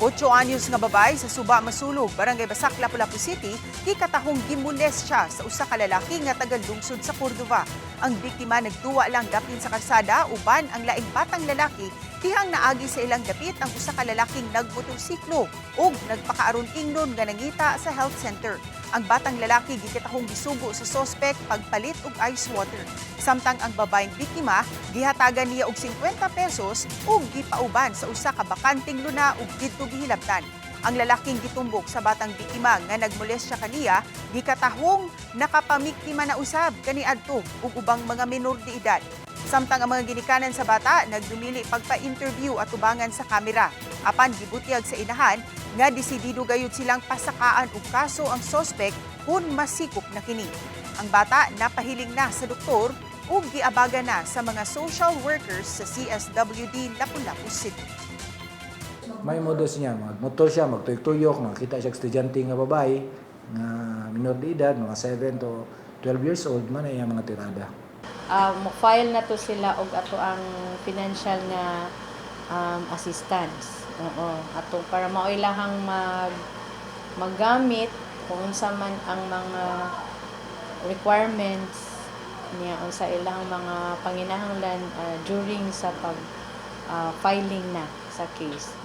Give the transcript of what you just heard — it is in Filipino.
8 anyos nga babay sa Suba, Masulog, Barangay Basak, Lapu-Lapu City, gikatahong gimules siya sa usa ka lalaki nga taga-lungsod sa Cordova. Ang biktima nagtuwa lang dapin sa kalsada uban ang laing batang lalaki dihang naagi sa ilang dapit ang usa ka lalaking nagmotorsiklo ug nagpakaaron ingnon nga nangita sa health center. Ang batang lalaki gikatahong gisugo sa sospek pagpalit og ice water. Samtang ang babaeng biktima gihatagan niya og 50 pesos ug gipauban sa usa ka bakanting luna ug didto gihilabtan. Ang lalaking gitumbok sa batang biktima nga nagmoles siya kaniya gikatahong nakapamiktima na usab kaniadto ug ubang mga minor de edad. Samtang ang mga ginikanan sa bata nagdumili pagpa-interview at tubangan sa kamera. Apan gibutyag sa inahan nga desidido gayud silang pasakaan og kaso ang sospek kung masikop na kini. Ang bata napahiling na sa doktor ug giabaga na sa mga social workers sa CSWD Lapu-Lapu City. May modus niya, magmotor siya, magtuyok-tuyok, makita siya estudyante nga babae, nga minor de edad, mga 7 to 12 years old, man ay mga tirada. Mo-file na to sila og ato ang financial nga assistance. Oo, ato para maoilahang maggamit kung unsa man ang mga requirements niya unsa ilang mga panginahanglan during sa pag filing na sa case.